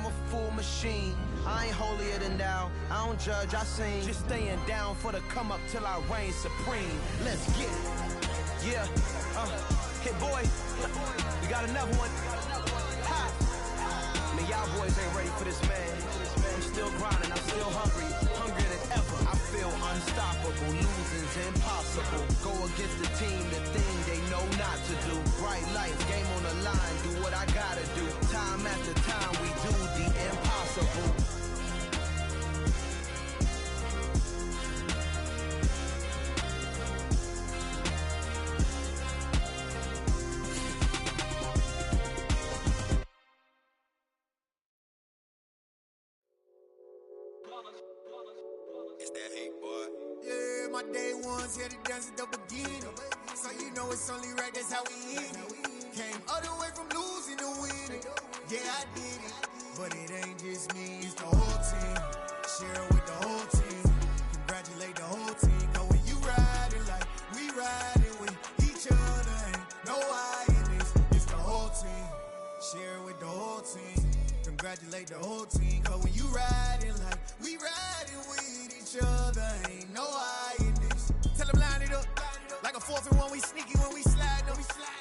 I'm a full machine. I ain't holier than thou. I don't judge, I sing. Just staying down for the come up till I reign supreme. Let's get it. Yeah. Hit boy. We got another one. Ha. Man, y'all boys ain't ready for this, man. I'm still grinding. I'm still hungry. Hungrier than ever. I feel unstoppable. Losing's impossible. Go against the team, the thing they know not to do. Bright lights, game on the line. Do what I gotta do. Time after time, we do the impossible. It's that hate, boy. Yeah, my day ones here to dance at the beginning. So you know it's only right, that's how we end it. Came all the way from losing to winning. Yeah, I did it. But it ain't just me, it's the whole team. Share it with the whole team. Congratulate the whole team. Cause when you riding like we riding with each other, ain't no I in this. It's the whole team. Share it with the whole team. Congratulate the whole team. Cause when you riding like we riding with each other, ain't no I in this. Tell them line it up. Like a 4th and 1, we sneaky when we slide up.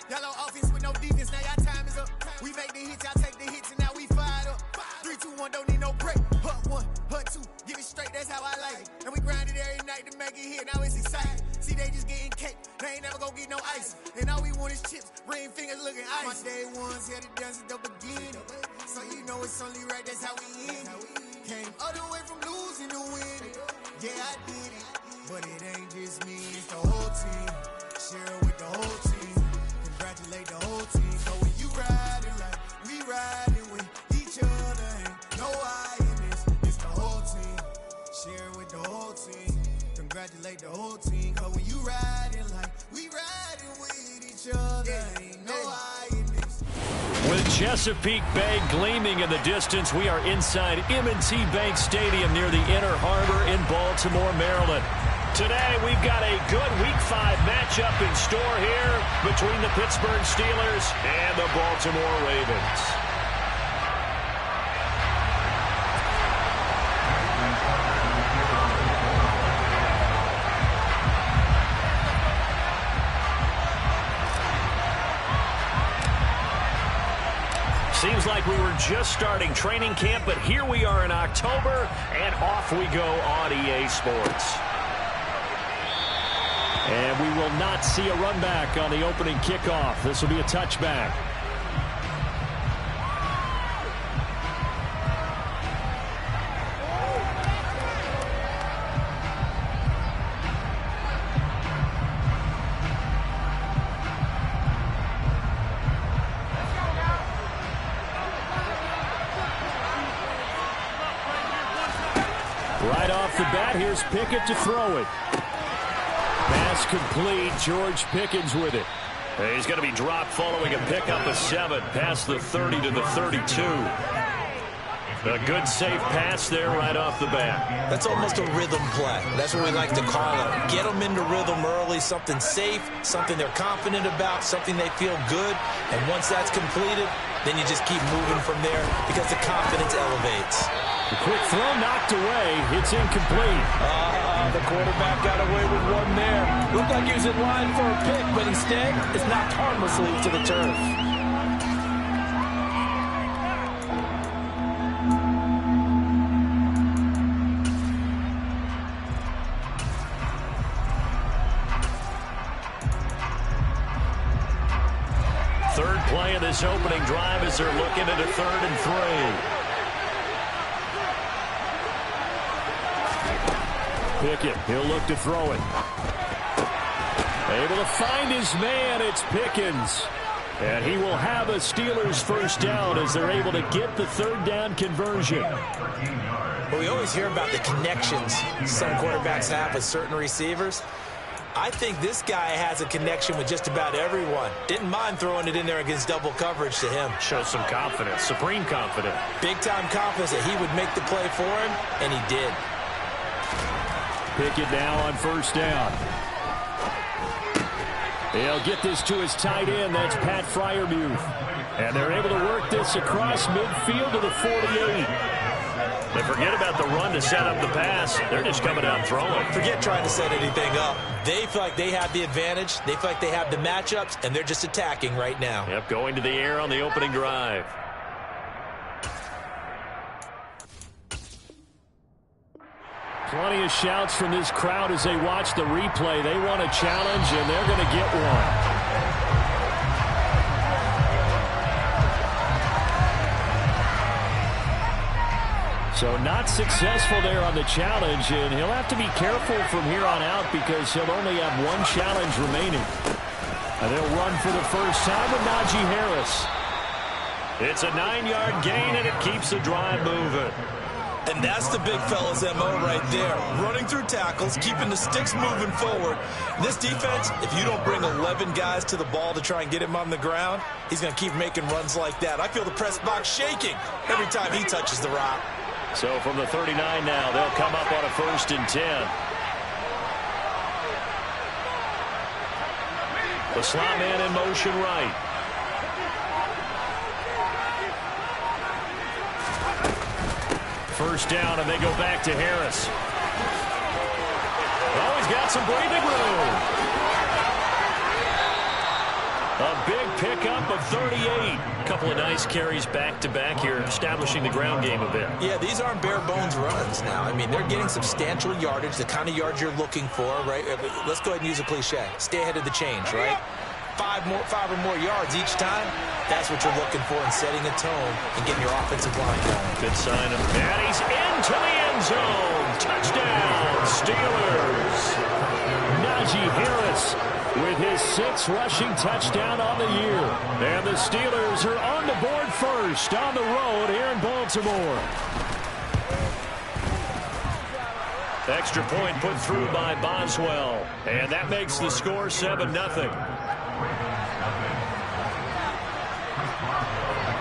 Y'all on offense with no defense, now y'all time is up. We make the hits, y'all take the hits, and now we fired up. 3, 2, 1, don't need no break. Hut 1, hut 2, give it straight, that's how I like it. And we grind it every night to make it hit, now it's exciting. See, they just getting cake, they ain't never gonna get no ice. And all we want is chips, ring fingers looking ice. My day ones here to dance at the beginning. So you know it's only right, that's how we end it. Came all the way from losing to winning. Yeah, I did it. But it ain't just me, it's the whole team. Share it with the whole team. Congratulate the whole team. So when you riding like we riding with each other, ain't no I in this. It's the whole team. Share it with the whole team. Congratulate the whole team. Cause when you riding like we riding with each other, ain't no I in this. With Chesapeake Bay gleaming in the distance, we are inside M&T Bank Stadium near the Inner Harbor in Baltimore, Maryland. Today, we've got a good Week 5 matchup in store here between the Pittsburgh Steelers and the Baltimore Ravens. Seems like we were just starting training camp, but here we are in October, and off we go on EA Sports. And we will not see a run back on the opening kickoff. This will be a touchback. Right off the bat, here's Pickett to throw it. Pass complete. George Pickens with it. He's going to be dropped following a pickup of 7 past the 30 to the 32. A good safe pass there right off the bat. That's almost a rhythm play. That's what we like to call it. Get them into rhythm early, something safe, something they're confident about, something they feel good. And once that's completed, then you just keep moving from there because the confidence elevates. The quick throw knocked away. It's incomplete. The quarterback got away with one there. Looked like he was in line for a pick, but instead, it's knocked harmlessly to the turf. Third play of this opening drive as they're looking at a 3rd and 3. Pickett, he'll look to throw it. Able to find his man, it's Pickens. And he will have a Steelers first down as they're able to get the 3rd down conversion. Well, we always hear about the connections some quarterbacks have with certain receivers. I think this guy has a connection with just about everyone. Didn't mind throwing it in there against double coverage to him. Shows some confidence, supreme confidence. Big-time confidence that he would make the play for him, and he did. Pickett now on first down. He'll get this to his tight end. That's Pat Freiermuth. And they're able to work this across midfield to the 48. They forget about the run to set up the pass. They're just coming out throwing. Forget trying to set anything up. They feel like they have the advantage. They feel like they have the matchups, and they're just attacking right now. Yep, going to the air on the opening drive. Plenty of shouts from this crowd as they watch the replay. They want a challenge, and they're going to get one. So not successful there on the challenge, and he'll have to be careful from here on out because he'll only have one challenge remaining. And they'll run for the first time with Najee Harris. It's a 9-yard gain, and it keeps the drive moving. And that's the big fella's MO right there. Running through tackles, keeping the sticks moving forward. This defense, if you don't bring 11 guys to the ball to try and get him on the ground, he's going to keep making runs like that. I feel the press box shaking every time he touches the rock. So from the 39 now, they'll come up on a 1st and 10. The slot man in motion right. First down, and they go back to Harris. Oh, he's got some breathing room. A big pickup of 38. A couple of nice carries back-to-back here, establishing the ground game a bit. Yeah, these aren't bare-bones runs now. I mean, they're getting substantial yardage, the kind of yards you're looking for, right? Let's go ahead and use a cliche. Stay ahead of the change, right? 5 or more yards each time. That's what you're looking for in setting a tone and getting your offensive line going. Good sign of that. He's into the end zone. Touchdown, Steelers. Najee Harris with his 6th rushing touchdown on the year. And the Steelers are on the board first on the road here in Baltimore. Extra point put through by Boswell. And that makes the score 7-0.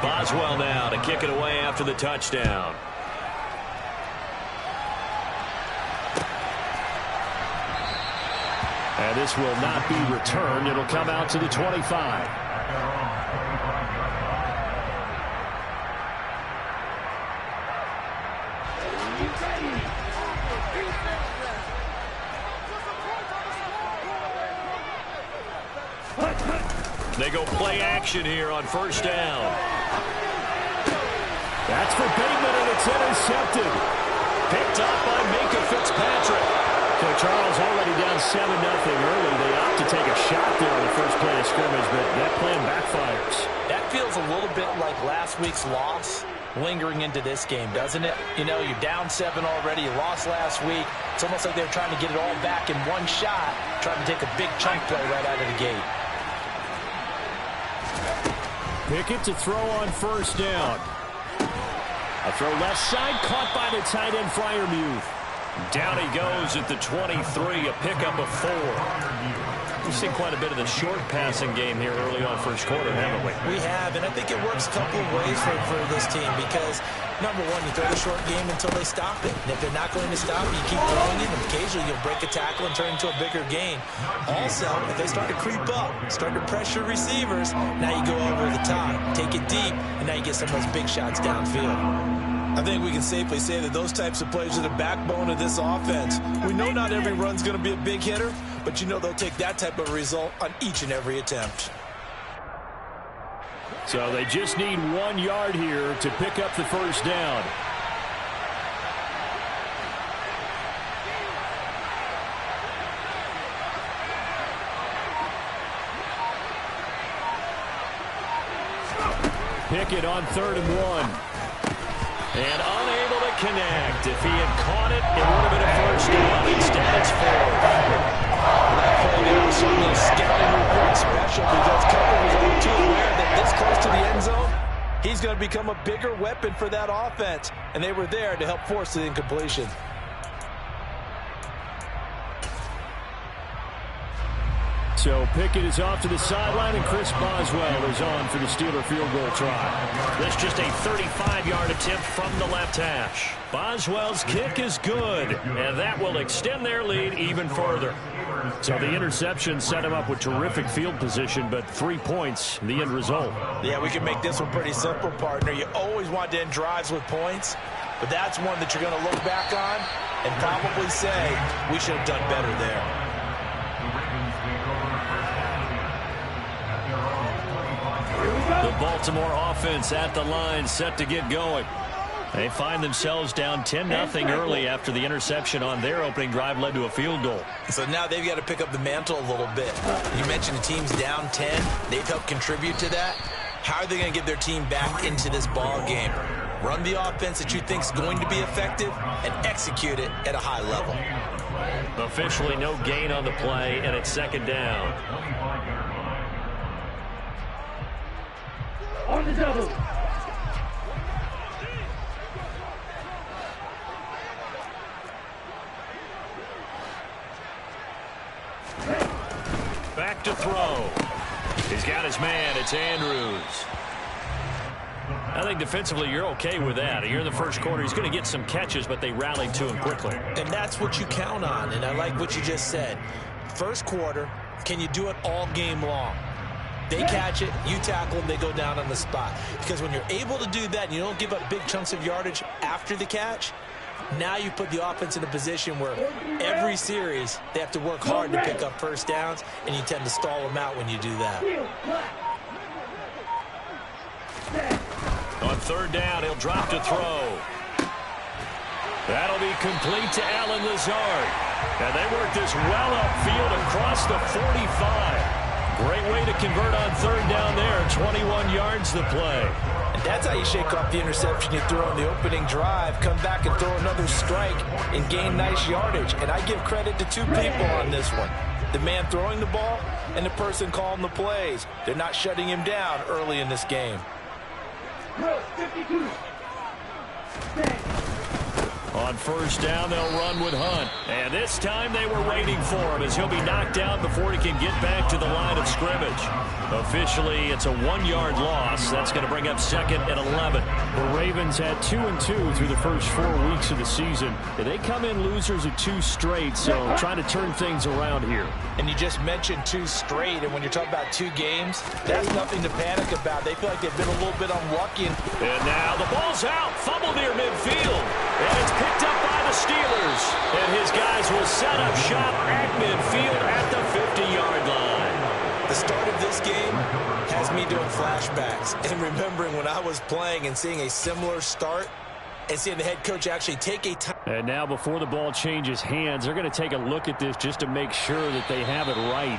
Boswell now to kick it away after the touchdown. And this will not be returned. It'll come out to the 25. They go play action here on 1st down. That's for Bateman, and it's intercepted. Picked up by Minkah Fitzpatrick. So Charles already down 7-0 early. They opt to take a shot there on the first play of scrimmage, but that plan backfires. That feels a little bit like last week's loss lingering into this game, doesn't it? You know, you're down 7 already. You lost last week. It's almost like they're trying to get it all back in one shot, trying to take a big chunk play right out of the gate. Pickett to throw on 1st down. A throw left side, caught by the tight end Freiermuth. Down he goes at the 23, a pickup of 4. We've seen quite a bit of the short passing game here early on first quarter, haven't we? We have, and I think it works a couple of ways for this team because, number one, you throw the short game until they stop it. And if they're not going to stop it, you keep throwing it, and occasionally you'll break a tackle and turn into a bigger gain. Also, if they start to creep up, start to pressure receivers, now you go over the top, take it deep, and now you get some of those big shots downfield. I think we can safely say that those types of plays are the backbone of this offense. We know not every run's going to be a big hitter, but you know they'll take that type of result on each and every attempt. So they just need 1 yard here to pick up the 1st down. Pickett on 3rd and 1. And unable to connect. If he had caught it, it would have been a 1st down. Instead, it's 4th. That play there was certainly a scouting report special because Cutler was only too aware that this close to the end zone, he's going to become a bigger weapon for that offense. And they were there to help force the incompletion. So Pickett is off to the sideline, and Chris Boswell is on for the Steeler field goal try. That's just a 35-yard attempt from the left hash. Boswell's kick is good, and that will extend their lead even further. So the interception set him up with terrific field position, but 3 points, the end result. Yeah, we can make this one pretty simple, partner. You always want to end drives with points, but that's one that you're going to look back on and probably say, we should have done better there. The Baltimore offense at the line, set to get going. They find themselves down 10-0 early after the interception on their opening drive led to a field goal. So now they've got to pick up the mantle a little bit. You mentioned the team's down 10. They've helped contribute to that. How are they going to get their team back into this ball game? Run the offense that you think is going to be effective and execute it at a high level. Officially no gain on the play, and it's second down. On the double. Back to throw. He's got his man. It's Andrews. I think defensively you're okay with that. You're in the first quarter. He's going to get some catches, but they rallied to him quickly. And that's what you count on, and I like what you just said. First quarter, can you do it all game long? They catch it, you tackle them, they go down on the spot. Because when you're able to do that and you don't give up big chunks of yardage after the catch, now you put the offense in a position where every series they have to work hard to pick up first downs, and you tend to stall them out when you do that. On third down, he'll drop to throw. That'll be complete to Allen Lazard. And they work this well upfield across the 45. Great way to convert on third down there. 21 yards to play. And that's how you shake off the interception you throw on the opening drive. Come back and throw another strike and gain nice yardage. And I give credit to two people on this one. The man throwing the ball and the person calling the plays. They're not shutting him down early in this game. On first down, they'll run with Hunt. And this time they were waiting for him as he'll be knocked down before he can get back to the line of scrimmage. Officially, it's a 1-yard loss. That's going to bring up second and 11. The Ravens had 2-2 through the first 4 weeks of the season. They come in losers of 2 straight, so trying to turn things around here. And you just mentioned 2 straight, and when you're talking about 2 games, that's nothing to panic about. They feel like they've been a little bit unlucky. And now the ball's out. Fumble near midfield. And it's picked up by the Steelers. And his guys will set up shop at midfield at the 50-yard line. The start of this game has me doing flashbacks and remembering when I was playing and seeing a similar start and seeing the head coach actually take a time. And now before the ball changes hands, they're going to take a look at this just to make sure that they have it right.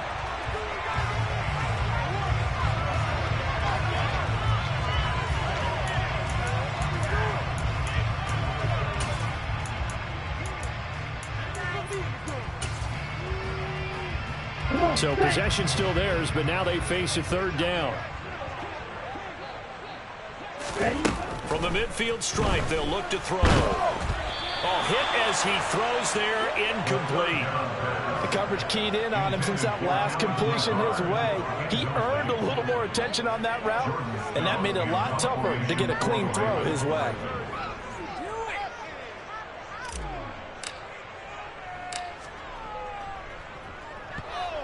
So possession still theirs, but now they face a third down. From the midfield stripe, they'll look to throw. Oh, hit as he throws there, incomplete. The coverage keyed in on him since that last completion his way. He earned a little more attention on that route, and that made it a lot tougher to get a clean throw his way.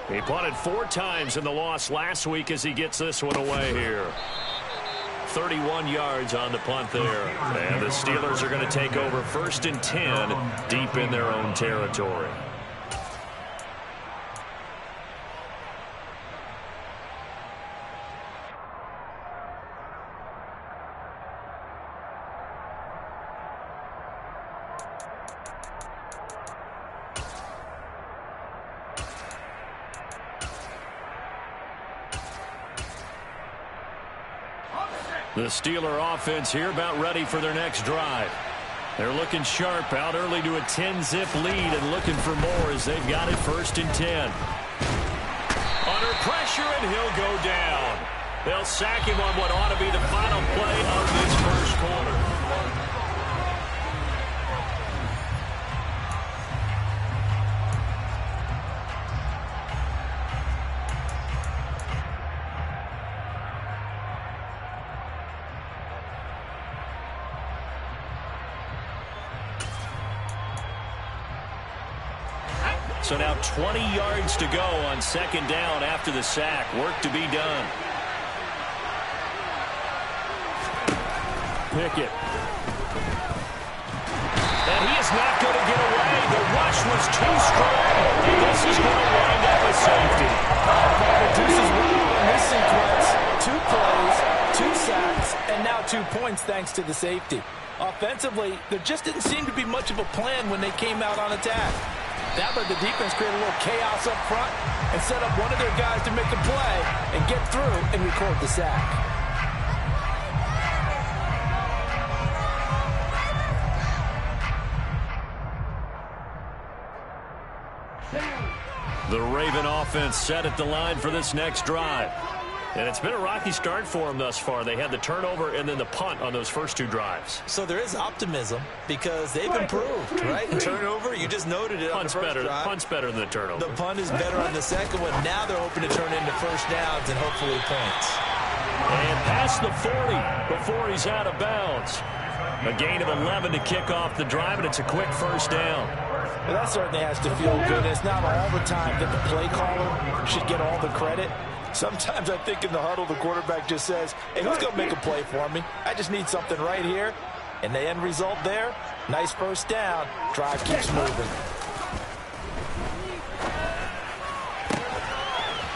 He punted 4 times in the loss last week as he gets this one away here. 31 yards on the punt there. And the Steelers are going to take over 1st and 10 deep in their own territory. The Steeler offense here about ready for their next drive. They're looking sharp, out early to a 10-zip lead and looking for more as they've got it 1st and 10. Under pressure, and he'll go down. They'll sack him on what ought to be the final play of this first quarter. So now 20 yards to go on second down after the sack. Work to be done. Pickett. And he is not going to get away. The rush was too strong. And this is going to wind up a safety. Produces well in this sequence. 2 plays, 2 sacks, and now 2 points thanks to the safety. Offensively, there just didn't seem to be much of a plan when they came out on attack. That let the defense create a little chaos up front and set up one of their guys to make a play and get through and record the sack. The Raven offense set at the line for this next drive. And it's been a rocky start for them thus far. They had the turnover and then the punt on those first 2 drives. So there is optimism because they've improved, right? Turnover, you just noted it on the first drive. Punt's better than the turnover. The punt is better on the second one. Now they're hoping to turn into first downs and hopefully points. And past the 40 before he's out of bounds. A gain of 11 to kick off the drive, and it's a quick first down. Well, that certainly has to feel good. It's not all the time that the play caller should get all the credit. Sometimes I think in the huddle, the quarterback just says, hey, who's going to make a play for me? I just need something right here. And the end result there, nice first down. Drive keeps moving.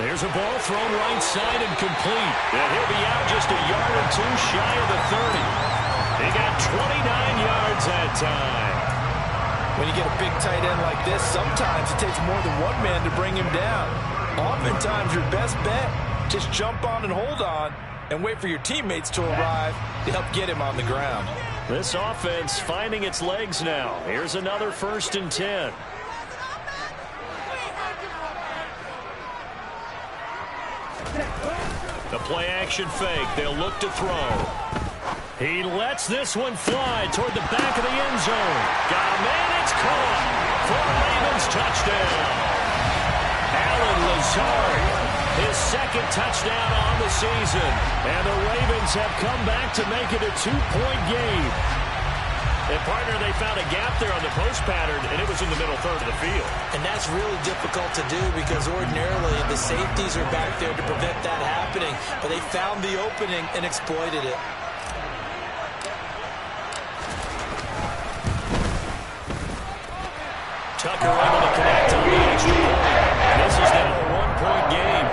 There's a ball thrown right side and complete. And he'll be out just a yard or 2 shy of the 30. He got 29 yards that time. When you get a big tight end like this, sometimes it takes more than one man to bring him down. Oftentimes, your best bet, just jump on and hold on and wait for your teammates to arrive to help get him on the ground. This offense finding its legs now. Here's another 1st and 10. The play action fake. They'll look to throw. He lets this one fly toward the back of the end zone. Got a man, it's caught for a Ravens touchdown. Allen Lazard, his 2nd touchdown on the season. And the Ravens have come back to make it a 2-point game. And, partner, they found a gap there on the post pattern, and it was in the middle third of the field. And that's really difficult to do because ordinarily the safeties are back there to prevent that happening. But they found the opening and exploited it. Tucker able to connect on the extra point. This is now a 1-point game.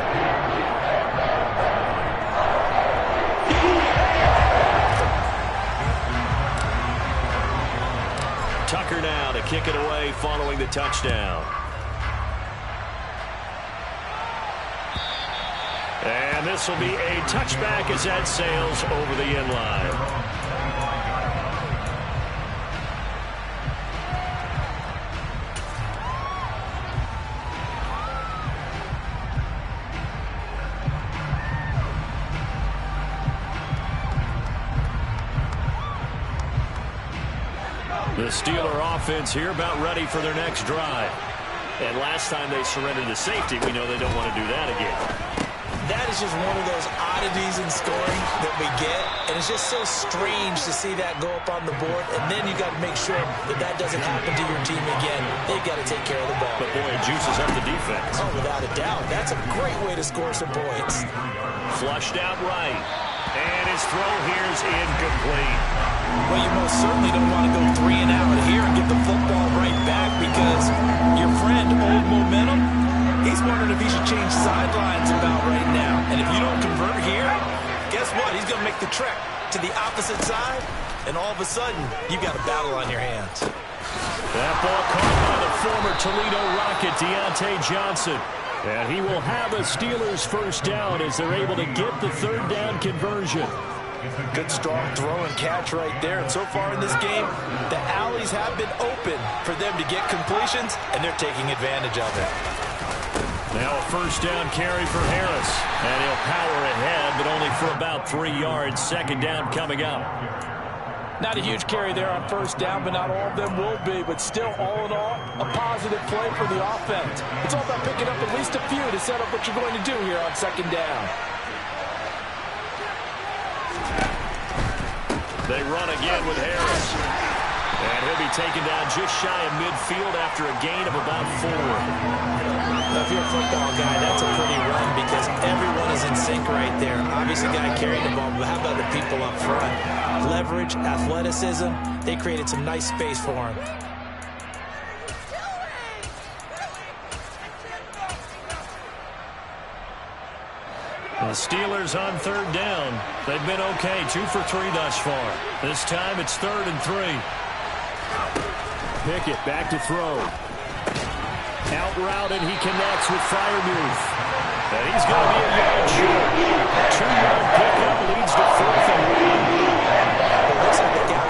Tucker now to kick it away following the touchdown. And this will be a touchback as that sails over the end line. The Steeler offense here about ready for their next drive. And last time they surrendered to safety, we know they don't want to do that again. That is just one of those oddities in scoring that we get. And it's just so strange to see that go up on the board. And then you got to make sure that that doesn't happen to your team again. They've got to take care of the ball. But, boy, it juices up the defense. Oh, without a doubt. That's a great way to score some points. Flushed out right. And his throw here's incomplete. Well, you most certainly don't want to go 3 and out here and get the football right back because your friend, Old Momentum, he's wondering if he should change sidelines about right now. And if you don't convert here, guess what? He's going to make the trek to the opposite side, and all of a sudden, you've got a battle on your hands. That ball caught by the former Toledo Rocket, Deontay Johnson. And he will have a Steelers first down as they're able to get the 3rd down conversion. Good strong throw and catch right there. And so far in this game, the alleys have been open for them to get completions, and they're taking advantage of it. Now a first down carry for Harris. And he'll power ahead, but only for about 3 yards. 2nd down coming up. Not a huge carry there on first down, but not all of them will be. But still, all in all, a positive play for the offense. It's all about picking up at least a few to set up what you're going to do here on 2nd down. They run again with Harris. And he'll to be taken down just shy of midfield after a gain of about 4. Now, if you're a football guy, that's a pretty run because everyone is in sync right there. Obviously, the guy carrying the ball, but how about the people up front? Leverage, athleticism, they created some nice space for him. The Steelers on 3rd down. They've been okay, 2 for 3 thus far. This time it's 3rd and 3. Pickett back to throw. Out route, and he connects with Freiermuth. And he's going to be a yard short. 2-yard pickup leads to 4th and 1. It looks like they got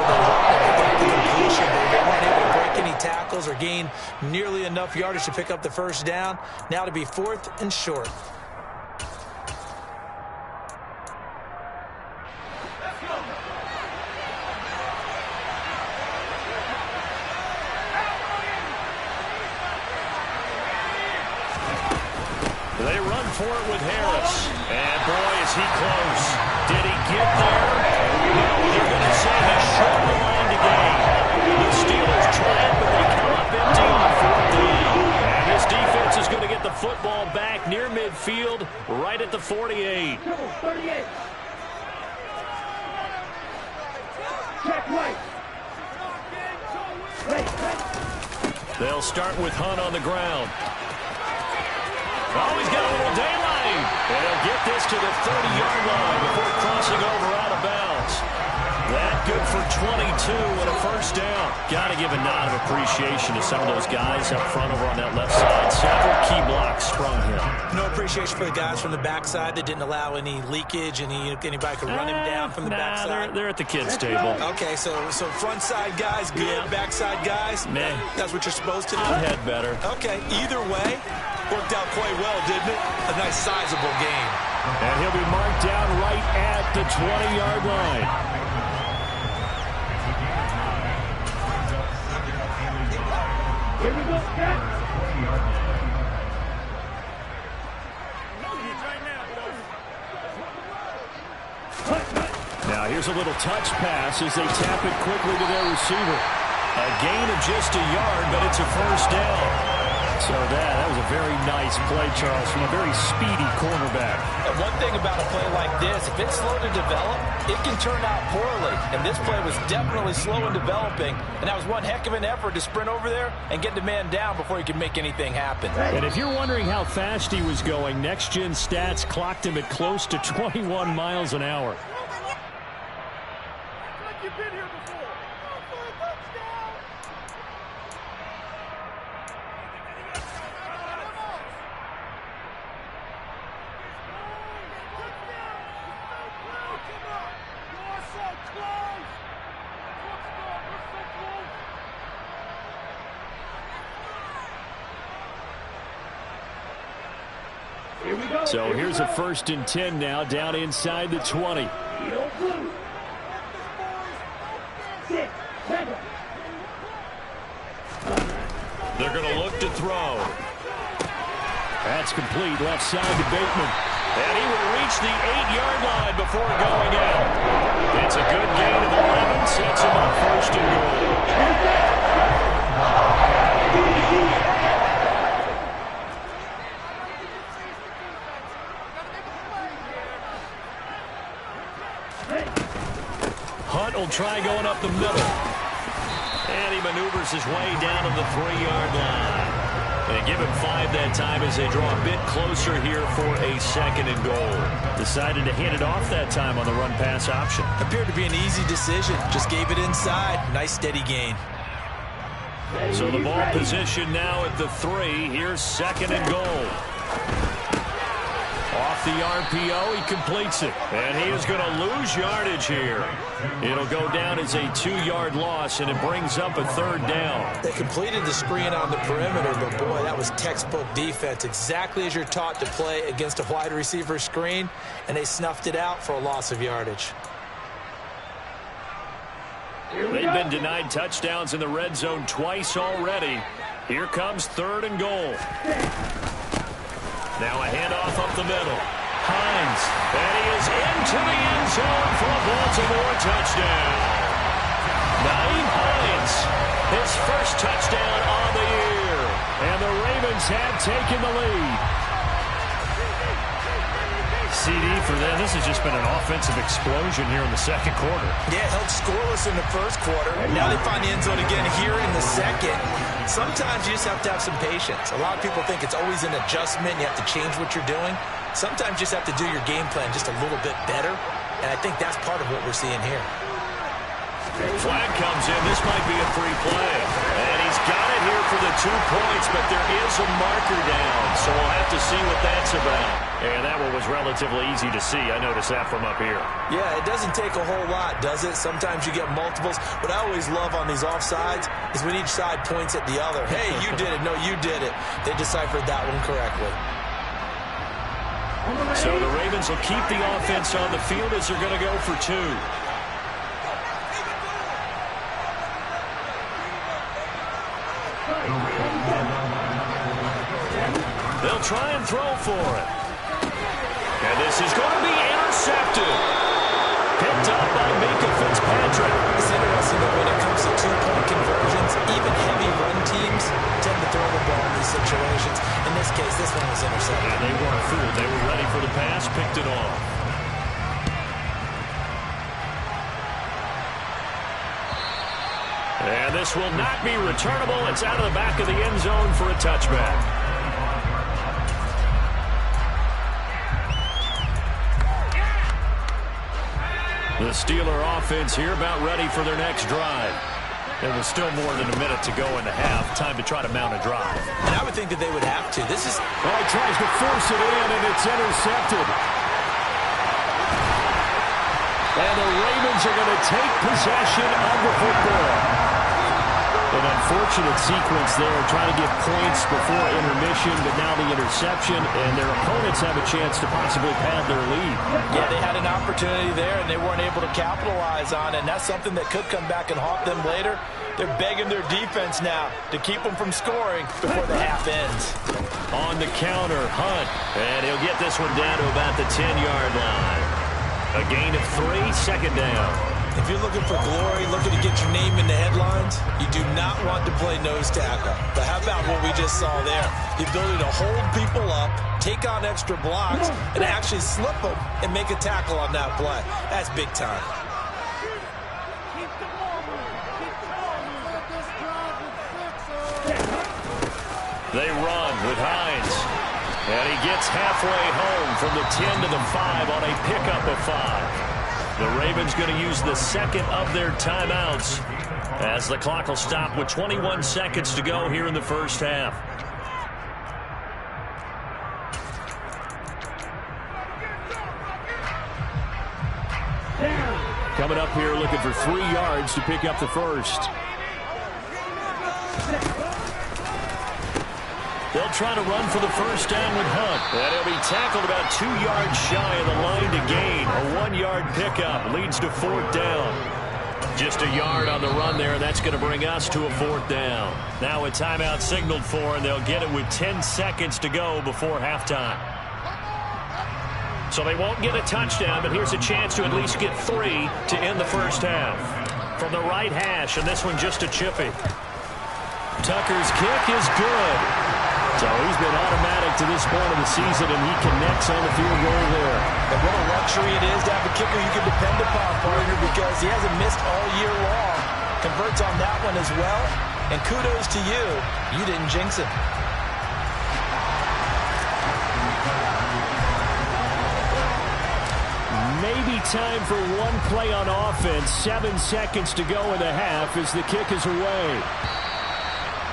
the completion, but they weren't able to break any tackles or gain nearly enough yardage to pick up the first down. Now to be 4th and short. They run for it with Harris. And boy, is he close. Did he get there? No, they're going to say he's short the line to gain. The Steelers try it, but they come up empty on 4th down. And this defense is going to get the football back near midfield, right at the 48. They'll start with Hunt on the ground. Oh, he's got a little daylight. And he'll get this to the 30-yard line before crossing over out of bounds. That good for 22 and a first down. Got to give a nod of appreciation to some of those guys up front over on that left side. Several key blocks sprung him. No appreciation for the guys from the backside that didn't allow any leakage, anybody could run him down from the backside. They're at the kids' table. Okay, so front side guys good, backside guys, man, that's what you're supposed to do. I've had better. Okay, either way, worked out quite well, didn't it? A nice sizable game. And he'll be marked down right at the 20-yard line. Here we go, Scott. Now here's a little touch pass as they tap it quickly to their receiver. A gain of just a yard, but it's a first down. So that was a very nice play, Charles, from a very speedy cornerback. And one thing about a play like this, if it's slow to develop, it can turn out poorly. And this play was definitely slow in developing, and that was one heck of an effort to sprint over there and get the man down before he could make anything happen. And if you're wondering how fast he was going, Next Gen Stats clocked him at close to 21 miles an hour. You've been here before. So here's a 1st and 10 now, down inside the 20. They're going to look to throw. That's complete, left side to Bateman. And he will reach the 8-yard line before going out. It's a good gain of 11, sets him up 1st and goal. Hunt will try going up the middle. And he maneuvers his way down to the 3-yard line. And give him 5 that time as they draw a bit closer here for a 2nd and goal. Decided to hand it off that time on the run-pass option. Appeared to be an easy decision. Just gave it inside. Nice steady gain. So the ball position now at the 3. Here's 2nd and goal. Off the RPO, he completes it. And he is going to lose yardage here. It'll go down as a 2-yard loss, and it brings up a 3rd down. They completed the screen on the perimeter, but boy, that was textbook defense. Exactly as you're taught to play against a wide receiver screen, and they snuffed it out for a loss of yardage. They've been denied touchdowns in the red zone twice already. Here comes 3rd and goal. Now a handoff up the middle. Hines, and he is into the end zone for a Baltimore touchdown. Nyheim Hines Ravens have taken the lead. CD for them. This has just been an offensive explosion here in the second quarter. Yeah, held scoreless in the first quarter. Now they find the end zone again here in the second. Sometimes you just have to have some patience. A lot of people think it's always an adjustment. You have to change what you're doing. Sometimes you just have to do your game plan just a little bit better. And I think that's part of what we're seeing here. Flag comes in. This might be a free play. And he's got it here for the 2 points, but there is a marker down. So we'll have to see what that's about. And that one was relatively easy to see. I noticed that from up here. Yeah, it doesn't take a whole lot, does it? Sometimes you get multiples. What I always love on these offsides is when each side points at the other. Hey, you did it. No, you did it. They deciphered that one correctly. So the Ravens will keep the offense on the field as they're going to go for 2. They'll try and throw for it. And this is going to be intercepted. Picked up by Minkah Fitzpatrick. It's interesting that when it comes to 2-point conversions, even heavy run teams tend to throw the ball in these situations. In this case, this one was intercepted. And they weren't fooled. They were ready for the pass, picked it off. And this will not be returnable. It's out of the back of the end zone for a touchback. The Steeler offense here about ready for their next drive. There was still more than a minute to go in the half. Time to try to mount a drive. And I would think that they would have to. This is... Oh, he tries to force it in, and it's intercepted. And the Ravens are going to take possession of the football. An unfortunate sequence there, trying to get points before intermission, but now the interception, and their opponents have a chance to possibly pad their lead. Yeah, they had an opportunity there, and they weren't able to capitalize on it, and that's something that could come back and haunt them later. They're begging their defense now to keep them from scoring before the half ends. On the counter, Hunt, and he'll get this one down to about the 10-yard line. A gain of 3, second down. If you're looking for glory, looking to get your name in the headlines, you do not want to play nose tackle. But how about what we just saw there? The ability to hold people up, take on extra blocks, and actually slip them and make a tackle on that play. That's big time. They run with Hines. And he gets halfway home from the 10 to the 5 on a pickup of 5. The Ravens going to use the second of their timeouts as the clock will stop with 21 seconds to go here in the first half. Coming up here looking for 3 yards to pick up the first. They'll try to run for the first down with Hunt. And he'll be tackled about 2 yards shy of the line to gain. A 1-yard pickup leads to 4th down. Just a yard on the run there, and that's going to bring us to a 4th down. Now a timeout signaled for, and they'll get it with 10 seconds to go before halftime. So they won't get a touchdown, but here's a chance to at least get 3 to end the first half. From the right hash, and this one just a chippy. Tucker's kick is good. So he's been automatic to this point of the season, and he connects on the field goal there. And what a luxury it is to have a kicker you can depend upon, partner, because he hasn't missed all year long. Converts on that one as well. And kudos to you. You didn't jinx him. Maybe time for one play on offense. 7 seconds to go in the half as the kick is away.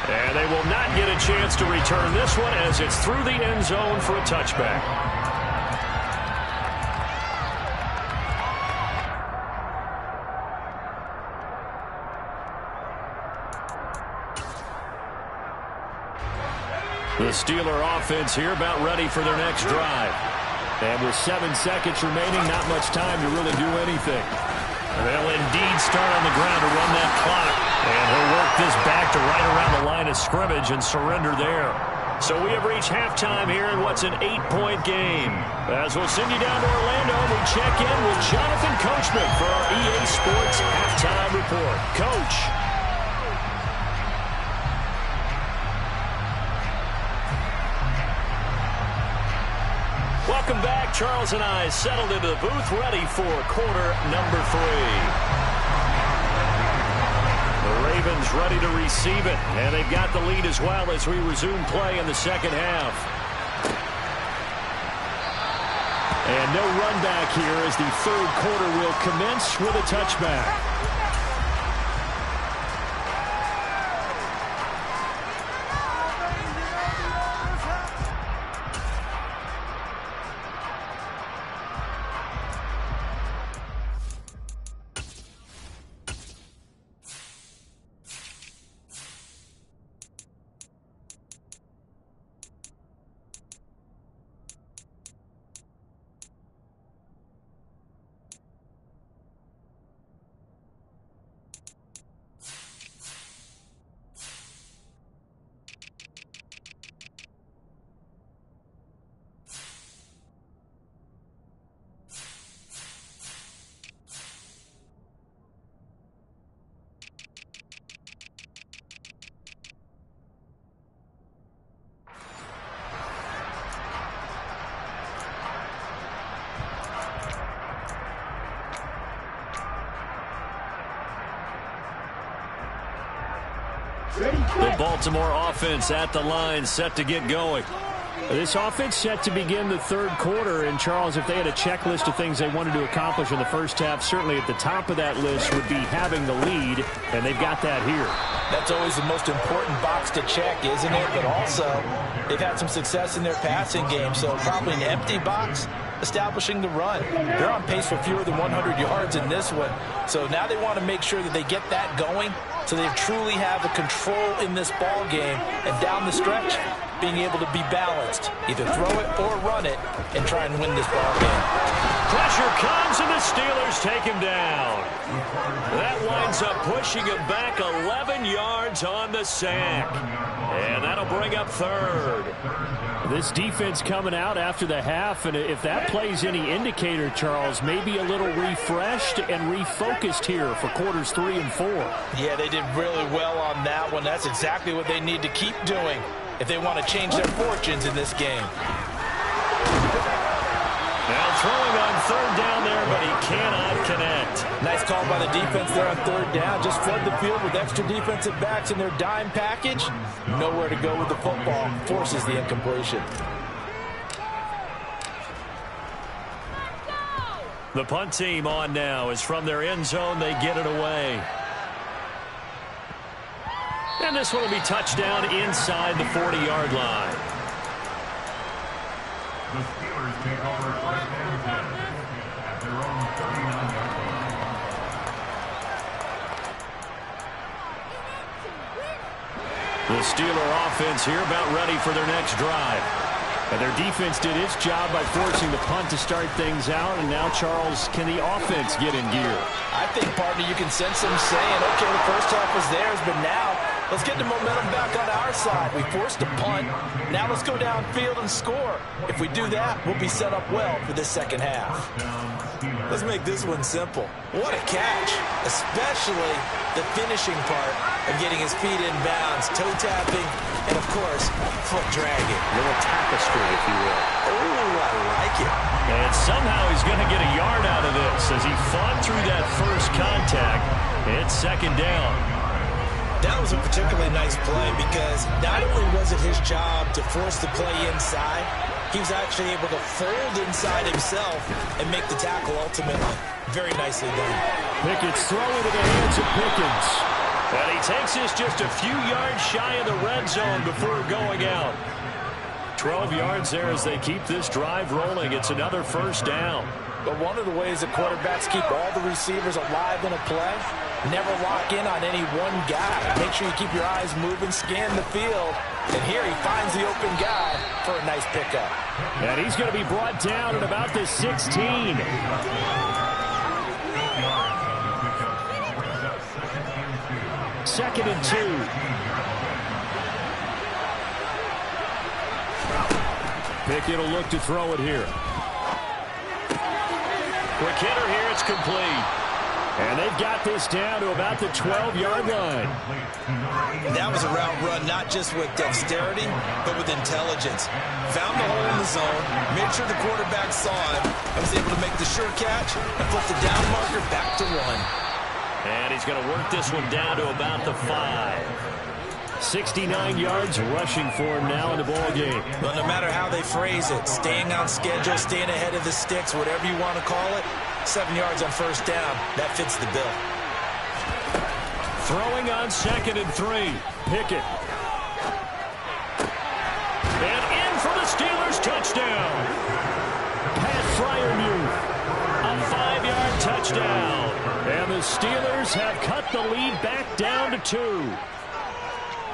And they will not get a chance to return this one as it's through the end zone for a touchback. The Steeler offense here about ready for their next drive. And with 7 seconds remaining, not much time to really do anything. They'll indeed start on the ground to run that clock. And he'll work this back to right around the line of scrimmage and surrender there. So we have reached halftime here in what's an 8-point game. As we'll send you down to Orlando, we check in with Jonathan Coachman for our EA Sports Halftime Report. Coach. Charles and I settled into the booth ready for quarter number 3. The Ravens ready to receive it, and they've got the lead as well as we resume play in the second half. And no run back here as the third quarter will commence with a touchback. The Baltimore offense at the line, set to get going. This offense set to begin the third quarter. And, Charles, if they had a checklist of things they wanted to accomplish in the first half, certainly at the top of that list would be having the lead, and they've got that here. That's always the most important box to check, isn't it? But also, they've had some success in their passing game, so probably an empty box establishing the run. They're on pace for fewer than 100 yards in this one. So now they want to make sure that they get that going so they truly have a control in this ball game. And down the stretch, being able to be balanced. Either throw it or run it and try and win this ball game. Pressure comes and the Steelers take him down. That winds up pushing him back 11 yards on the sack. And that'll bring up third. This defense coming out after the half, and if that plays any indicator, Charles, maybe a little refreshed and refocused here for quarters 3 and 4. Yeah, they did really well on that one. That's exactly what they need to keep doing if they want to change their fortunes in this game. Now throwing on third down there, but he cannot connect. Nice call by the defense there on third down. Just flood the field with extra defensive backs in their dime package. Nowhere to go with the football. Forces the incompletion. The punt team on now is from their end zone. They get it away. And this one will be touchdown inside the 40-yard line. The Steelers take over first and 10 at their own 39-yard line. The Steeler offense here about ready for their next drive. And their defense did its job by forcing the punt to start things out. And now, Charles, can the offense get in gear? I think, partner, you can sense them saying, okay, the first half was theirs, but now let's get the momentum back on our side. We forced a punt. Now let's go downfield and score. If we do that, we'll be set up well for this second half. Let's make this one simple. What a catch, especially the finishing part of getting his feet in bounds, toe tapping, and, of course, foot dragging. A little tapestry, if you will. Oh, I like it. And somehow he's going to get a yard out of this as he fought through that first contact. It's second down. That was a particularly nice play because not only was it his job to force the play inside, he was actually able to fold inside himself and make the tackle ultimately. Very nicely done. Pickett's throwing to the hands of Pickens. And he takes this just a few yards shy of the red zone before going out. 12 yards there as they keep this drive rolling. It's another first down. But one of the ways that quarterbacks keep all the receivers alive in a play, never lock in on any one guy. Make sure you keep your eyes moving, scan the field. And here he finds the open guy for a nice pickup. And he's going to be brought down at about the 16. Second and 2. Pickett will look to throw it here. Quick hitter here, it's complete. And they've got this down to about the 12-yard line. That was a route run, not just with dexterity, but with intelligence. Found the hole in the zone, made sure the quarterback saw him, and was able to make the sure catch and flip the down marker back to 1. And he's going to work this one down to about the 5. 69 yards rushing for him now in the ball game. Well, no matter how they phrase it, staying on schedule, staying ahead of the sticks, whatever you want to call it, 7 yards on first down, that fits the bill. Throwing on 2nd and 3. Pickett. And in for the Steelers touchdown. Pat Freiermuth. A 5-yard touchdown. And the Steelers have cut the lead back down to 2.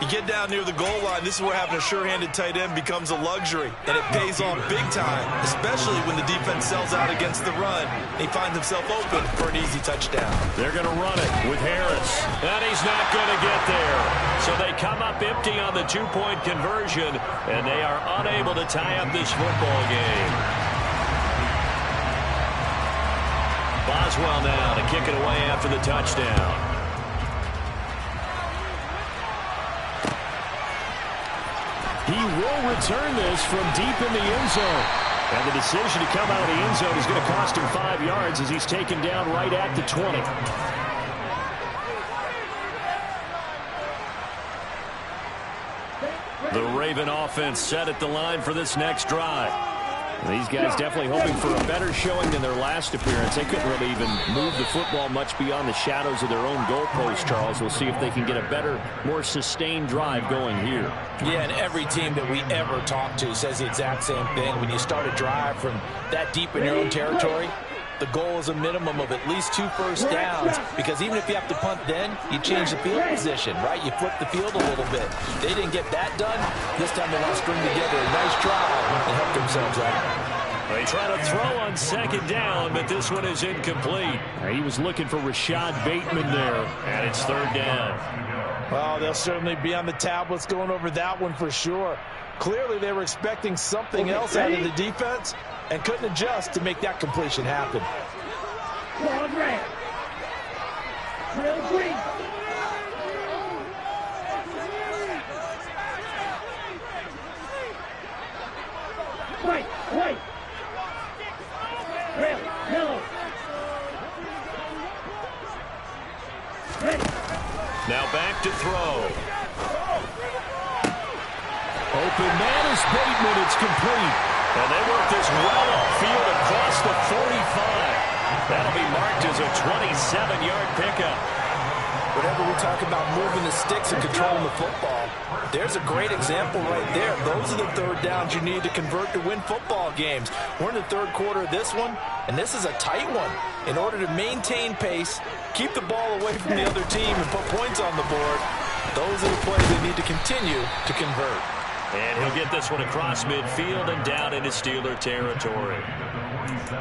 You get down near the goal line, this is where having a sure-handed tight end becomes a luxury, and it pays off big time, especially when the defense sells out against the run. He finds himself open for an easy touchdown. They're going to run it with Harris, and he's not going to get there. So they come up empty on the 2-point conversion, and they are unable to tie up this football game. Boswell now to kick it away after the touchdown. He will return this from deep in the end zone. And the decision to come out of the end zone is going to cost him 5 yards as he's taken down right at the 20. The Raven offense set at the line for this next drive. These guys definitely hoping for a better showing than their last appearance. They couldn't really even move the football much beyond the shadows of their own goalpost, Charles. We'll see if they can get a better, more sustained drive going here. Yeah, and every team that we ever talk to says the exact same thing. When you start a drive from that deep in your own territory, the goal is a minimum of at least 2 first downs, because even if you have to punt then, you change the field position, right? You flip the field a little bit. They didn't get that done. This time they want to string together a nice drive and help themselves out. They try to throw on 2nd down, but this one is incomplete. He was looking for Rashad Bateman there, and it's 3rd down. Well, they'll certainly be on the tablets going over that one for sure. Clearly they were expecting something else out of the defense and couldn't adjust to make that completion happen. Wait. Now back to throw. Open man is Bateman. It's complete. And they work this well upfield across the 45. That'll be marked as a 27-yard pickup. Whenever we talk about moving the sticks and controlling the football, there's a great example right there. Those are the 3rd downs you need to convert to win football games. We're in the 3rd quarter of this one, and this is a tight one. In order to maintain pace, keep the ball away from the other team, and put points on the board, those are the plays they need to continue to convert. And he'll get this one across midfield and down into Steeler territory.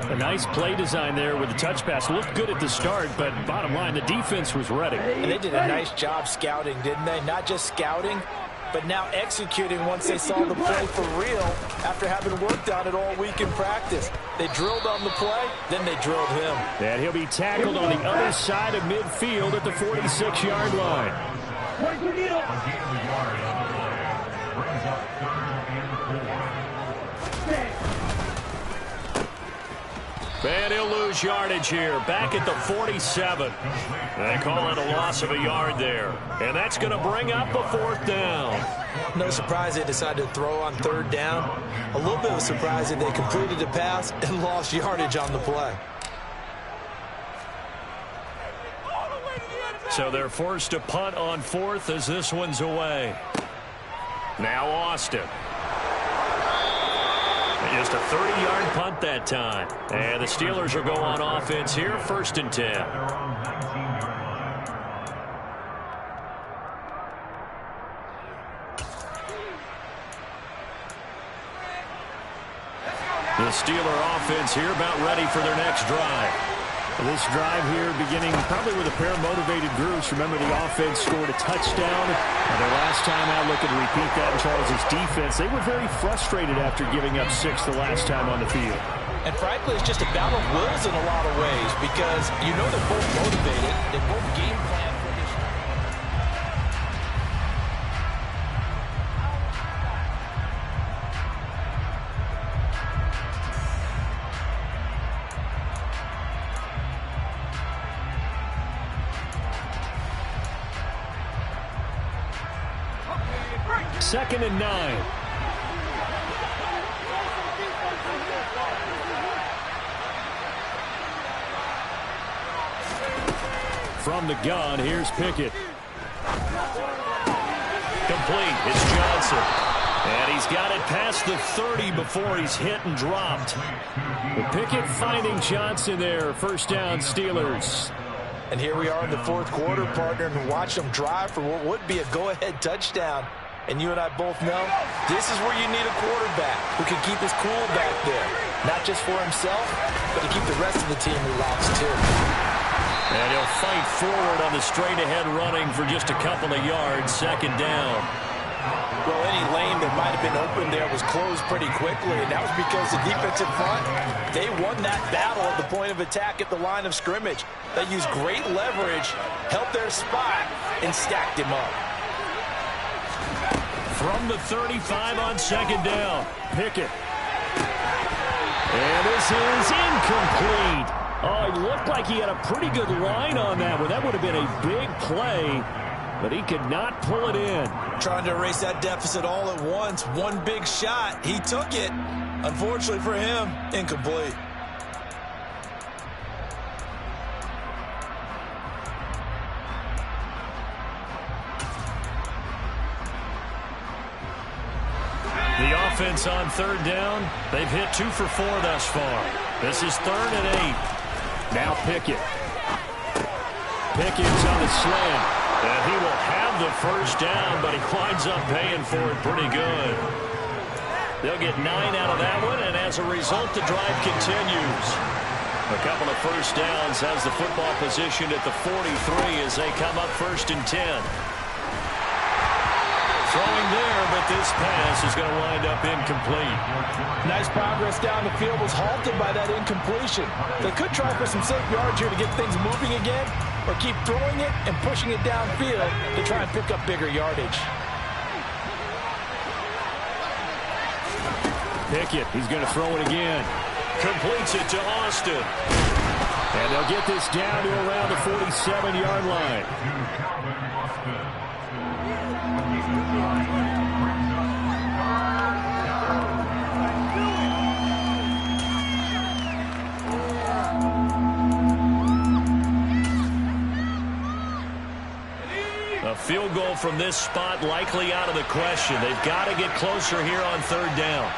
A nice play design there with the touch pass. Looked good at the start, but bottom line, the defense was ready. And they did a nice job scouting, didn't they? Not just scouting, but now executing once they saw the play for real after having worked on it all week in practice. They drilled on the play, then they drilled him. And he'll be tackled on the other side of midfield at the 46-yard line. And he'll lose yardage here, back at the 47. They call it a loss of a yard there. And that's going to bring up a 4th down. No surprise they decided to throw on 3rd down. A little bit of a surprise that they completed the pass and lost yardage on the play. So they're forced to punt on 4th as this one's away. Now Austin. Just a 30-yard punt that time. And the Steelers will go on offense here, 1st and 10. The Steeler offense here about ready for their next drive. This drive here beginning probably with a pair of motivated groups. Remember, the offense scored a touchdown. And their last time out, looking to repeat that in Charles's defense. They were very frustrated after giving up 6 the last time on the field. And frankly, it's just a battle of wills in a lot of ways because you know they're both motivated. They both game plan for this. Second and 9. From the gun, here's Pickett. Complete. It's Johnson. And he's got it past the 30 before he's hit and dropped. But Pickett finding Johnson there. First down, Steelers. And here we are in the fourth quarter, partner, and watch them drive for what would be a go-ahead touchdown. And you and I both know this is where you need a quarterback who can keep his cool back there. Not just for himself, but to keep the rest of the team relaxed too. And he'll fight forward on the straight-ahead running for just a couple of yards. Second down. Well, any lane that might have been open there was closed pretty quickly, and that was because the defensive front, they won that battle at the point of attack at the line of scrimmage. They used great leverage, held their spot, and stacked him up. From the 35 on second down, Pickett. And this is incomplete. Oh, it looked like he had a pretty good line on that one. That would have been a big play, but he could not pull it in. Trying to erase that deficit all at once. One big shot. He took it. Unfortunately for him, incomplete. The offense on third down, they've hit 2 for 4 thus far. This is 3rd and 8. Now Pickett. Pickett's on the slant. And he will have the first down, but he winds up paying for it pretty good. They'll get 9 out of that one, and as a result, the drive continues. A couple of first downs has the football position at the 43 as they come up 1st and 10. Throwing there, but this pass is going to wind up incomplete. Nice progress down the field was halted by that incompletion. They could try for some safe yards here to get things moving again, or keep throwing it and pushing it downfield to try and pick up bigger yardage. Pickett, he's going to throw it again. Completes it to Austin. And they'll get this down to around the 47-yard line. A field goal from this spot likely out of the question. They've got to get closer here on third down.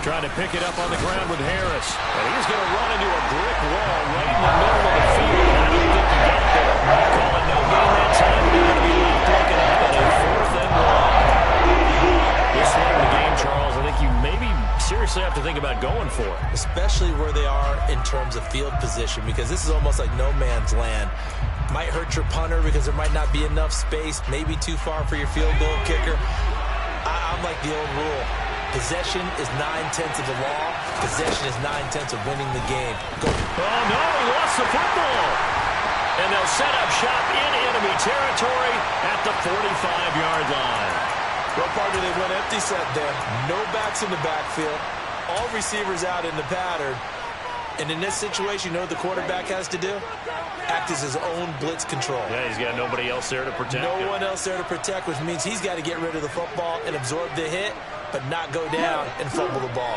Trying to pick it up on the ground with Harris. And he's going to run into a brick wall right in the middle of the field. I don't think he got there. Calling no gain that time. Now to be left looking up at a 4th and 1. This late in the game, Charles, I think you maybe seriously have to think about going for it. Especially where they are in terms of field position, because this is almost like no man's land. Might hurt your punter because there might not be enough space, maybe too far for your field goal kicker. I'm like the old rule. Possession is 9/10 of the law. Possession is 9/10 of winning the game. Go. Oh, no, he lost the football. And they'll set up shop in enemy territory at the 45-yard line. Well, partner, they went empty set there. No backs in the backfield. All receivers out in the pattern. And in this situation, you know what the quarterback has to do? Act as his own blitz control. Yeah, he's got nobody else there to protect him. No one else there to protect, which means he's got to get rid of the football and absorb the hit, but not go down and fumble the ball.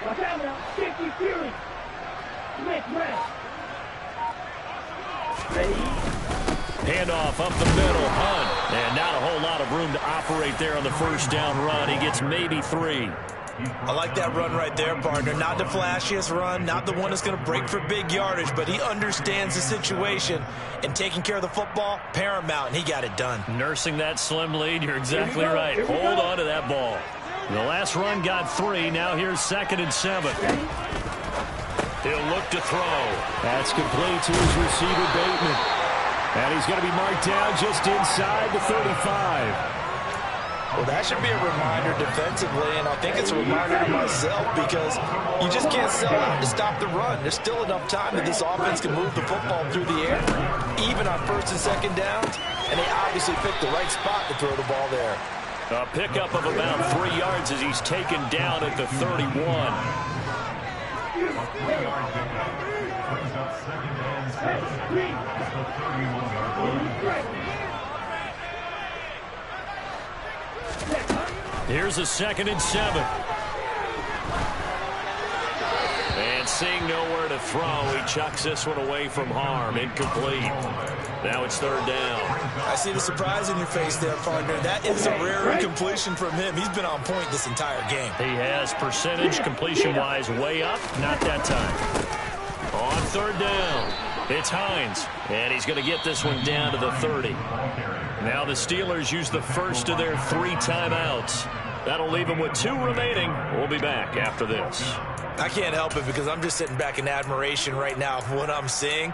Watch out now. 50 Fury. Ready? Handoff up the middle, Hunt. And not a whole lot of room to operate there on the first down run. He gets maybe 3. I like that run right there, partner. Not the flashiest run, not the one that's going to break for big yardage, but he understands the situation, and taking care of the football, paramount, and he got it done. Nursing that slim lead, you're exactly right. Hold on to that ball. The last run got 3. Now here's 2nd and 7. He'll look to throw. That's complete to his receiver, Bateman. And he's going to be marked down just inside the 35. Well, that should be a reminder defensively, and I think it's a reminder to myself because you just can't sell out to stop the run. There's still enough time that this offense can move the football through the air, even on first and second downs, and they obviously picked the right spot to throw the ball there. A pickup of about 3 yards as he's taken down at the 31. 3-yard pickup brings up second and 6 at the 31-yard line. Here's a 2nd and 7. And seeing nowhere to throw, he chucks this one away from harm. Incomplete. Now it's 3rd down. I see the surprise in your face there, partner. That is a rare incompletion from him. He's been on point this entire game. He has percentage completion-wise way up. Not that time. On 3rd down, it's Hines. And he's going to get this one down to the 30. Now the Steelers use the first of their 3 timeouts. That'll leave them with 2 remaining. We'll be back after this. I can't help it because I'm just sitting back in admiration right now of what I'm seeing.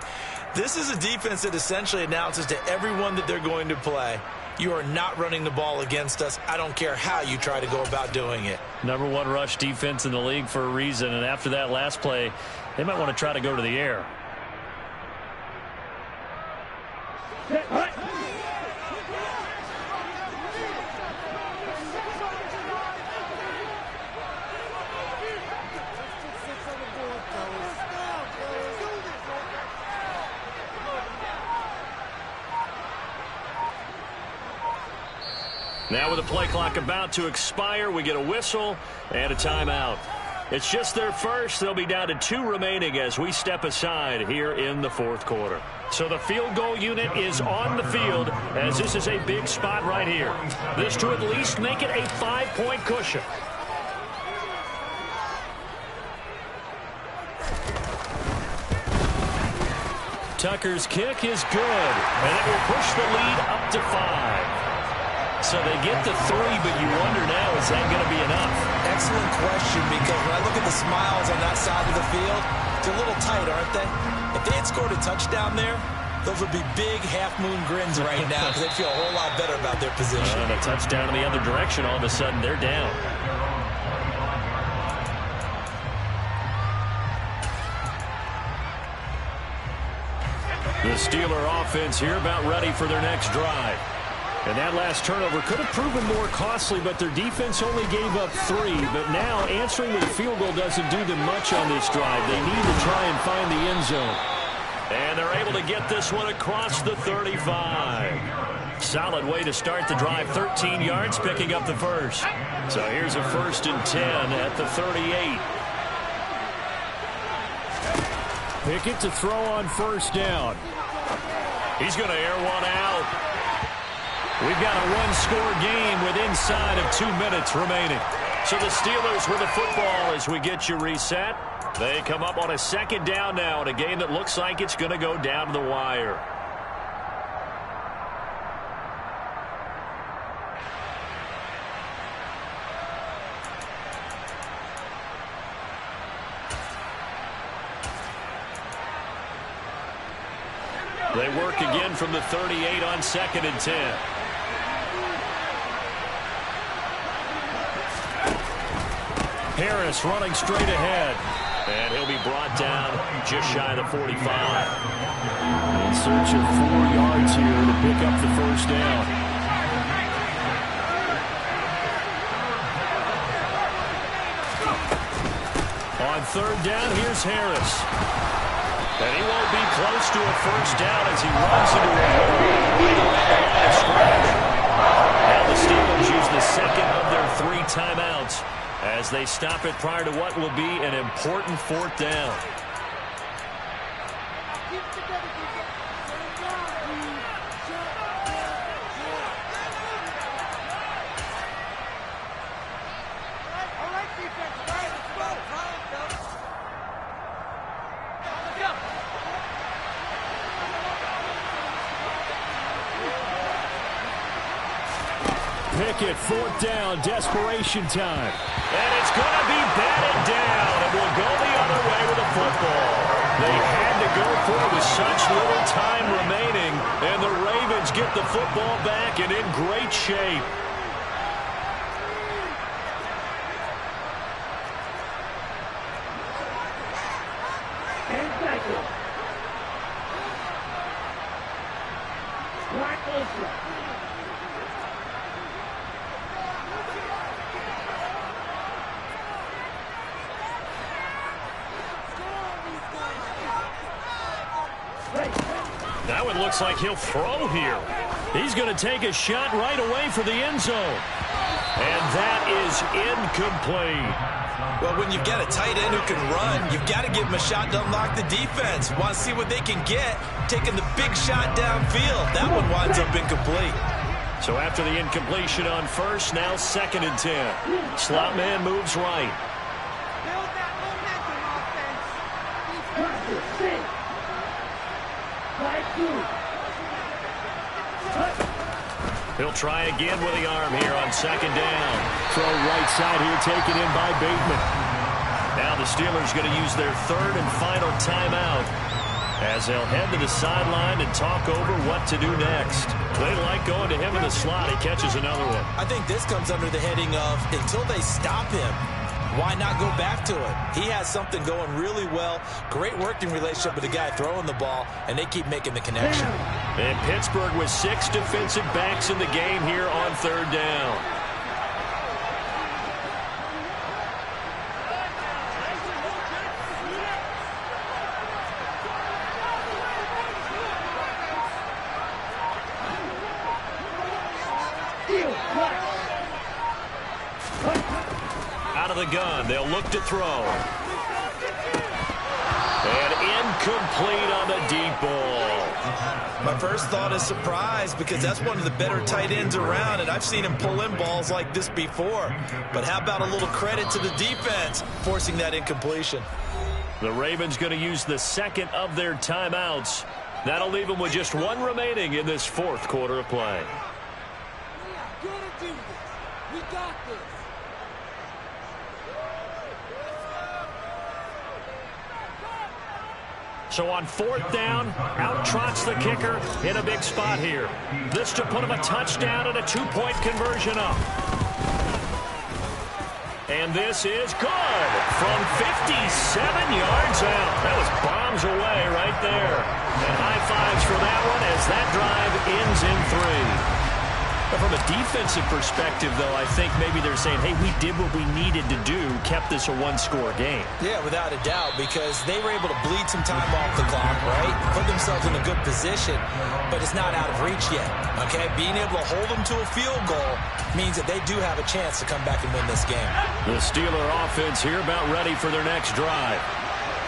This is a defense that essentially announces to everyone that they're going to play, you are not running the ball against us. I don't care how you try to go about doing it. Number 1 rush defense in the league for a reason, and after that last play, they might want to try to go to the air. Now with the play clock about to expire, we get a whistle and a timeout. It's just their first. They'll be down to 2 remaining as we step aside here in the 4th quarter. So the field goal unit is on the field as this is a big spot right here. This to at least make it a 5-point cushion. Tucker's kick is good, and it will push the lead up to 5. So they get the 3, but you wonder now, is that going to be enough? Excellent question, because when I look at the smiles on that side of the field, they're a little tight, aren't they? If they had scored a touchdown there, those would be big half-moon grins right now because they'd feel a whole lot better about their position. And a touchdown in the other direction, all of a sudden they're down. The Steeler offense here about ready for their next drive. And that last turnover could have proven more costly, but their defense only gave up 3. But now answering with a field goal doesn't do them much on this drive. They need to try and find the end zone. And they're able to get this one across the 35. Solid way to start the drive. 13 yards, picking up the first. So here's a 1st and 10 at the 38. Pickett to throw on 1st down. He's going to air one out. We've got a 1-score game with inside of 2 minutes remaining. So the Steelers with the football as we get you reset. They come up on a 2nd down now in a game that looks like it's going to go down to the wire. They work again from the 38 on 2nd and 10. Harris running straight ahead. And he'll be brought down just shy of the 45. In search of 4 yards here to pick up the 1st down. On 3rd down, here's Harris. And he won't be close to a 1st down as he runs into a hole right around the line of scrimmage. Now the Steelers use the 2nd of their 3 timeouts as they stop it prior to what will be an important 4th down. Pickett, 4th down, desperation time. And it's going to be batted down, and will go the other way with the football. They had to go for it with such little time remaining, and the football back and in great shape. Now it looks like he'll throw here. He's going to take a shot right away for the end zone. And that is incomplete. Well, when you've got a tight end who can run, you've got to give him a shot to unlock the defense. Want to see what they can get, taking the big shot downfield. That one winds up incomplete. So after the incompletion on first, now 2nd and 10. Slot man moves right. Build that momentum, offense. He'll try again with the arm here on 2nd down. Throw right side here, taken in by Bateman. Now the Steelers going to use their 3rd and final timeout as they'll head to the sideline and talk over what to do next. They like going to him in the slot. He catches another one. I think this comes under the heading of until they stop him, why not go back to it? He has something going really well. Great working relationship with the guy throwing the ball, and they keep making the connection. And Pittsburgh with 6 defensive backs in the game here on 3rd down. Out of the gun, they'll look to throw. And incomplete on the deep ball. My first thought is surprise because that's one of the better tight ends around, and I've seen him pull in balls like this before. But how about a little credit to the defense forcing that incompletion? The Ravens going to use the 2nd of their timeouts. That'll leave them with just 1 remaining in this 4th quarter of play. We are gonna do this. We got this. So on 4th down, out trots the kicker in a big spot here. This to put him a touchdown and a 2-point conversion up. And this is good from 57 yards out. That was bombs away right there. And high fives for that one as that drive ends in 3. But from a defensive perspective, though, I think maybe they're saying, hey, we did what we needed to do, kept this a 1-score game. Yeah, without a doubt, because they were able to bleed some time off the clock, right? Put themselves in a good position, but it's not out of reach yet, okay? Being able to hold them to a field goal means that they do have a chance to come back and win this game. The Steeler offense here about ready for their next drive.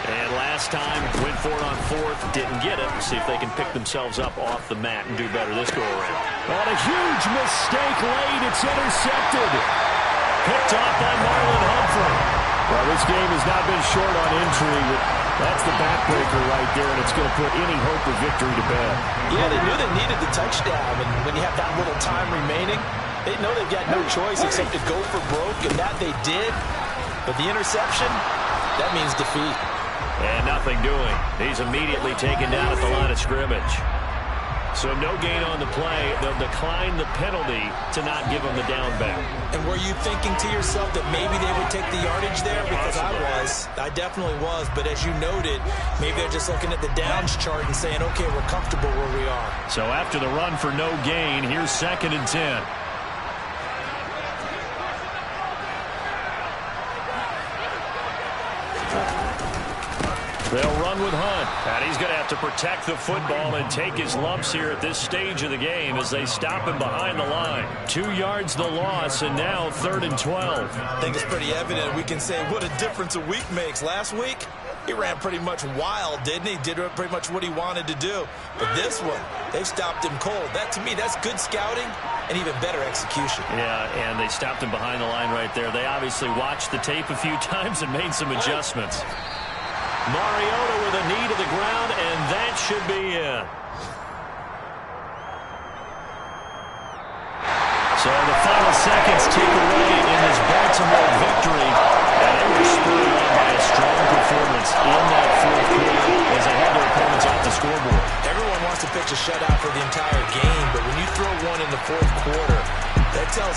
And last time, went for it on 4th, didn't get it. We'll see if they can pick themselves up off the mat and do better this go-around. On a huge mistake late, it's intercepted. Picked off by Marlon Humphrey. Well, this game has not been short on intrigue. That's the backbreaker right there, and it's going to put any hope of victory to bed. Yeah, they knew they needed the touchdown, and when you have that little time remaining, they know they've got no choice except to go for broke, and that they did. But the interception, that means defeat. And nothing doing. He's immediately taken down at the line of scrimmage. So no gain on the play. They'll decline the penalty to not give him the down back. And were you thinking to yourself that maybe they would take the yardage there? Because I definitely was. But as you noted, maybe they're just looking at the downs chart and saying, okay, we're comfortable where we are. So after the run for no gain, here's 2nd and 10. They'll run with Hunt. And he's going to have to protect the football and take his lumps here at this stage of the game as they stop him behind the line. 2 yards the loss, and now 3rd and 12. I think it's pretty evident. We can say what a difference a week makes. Last week, he ran pretty much wild, didn't he? Did pretty much what he wanted to do. But this one, they've stopped him cold. That, to me, that's good scouting and even better execution. Yeah, and they stopped him behind the line right there. They obviously watched the tape a few times and made some adjustments. Mariota with a knee to the ground, and that should be in. So the final seconds tick away in this Baltimore victory. And they were spurred on by a strong performance in that 4th quarter as they had their opponents off the scoreboard. Everyone wants to pitch a shutout for the entire game, but when you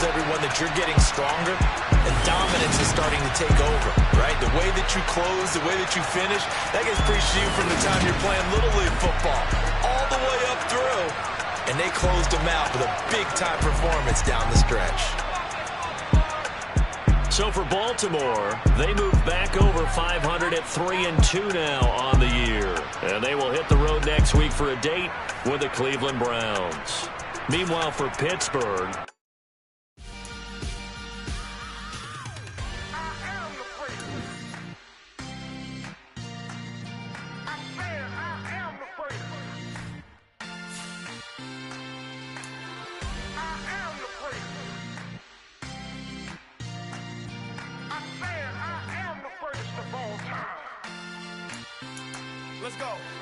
tells everyone that you're getting stronger and dominance is starting to take over, right? The way that you close, the way that you finish, that gets preached to you from the time you're playing Little League football all the way up through. And they closed them out with a big-time performance down the stretch. So for Baltimore, they move back over 500 at 3-2 now on the year. And they will hit the road next week for a date with the Cleveland Browns. Meanwhile, for Pittsburgh, Let's go.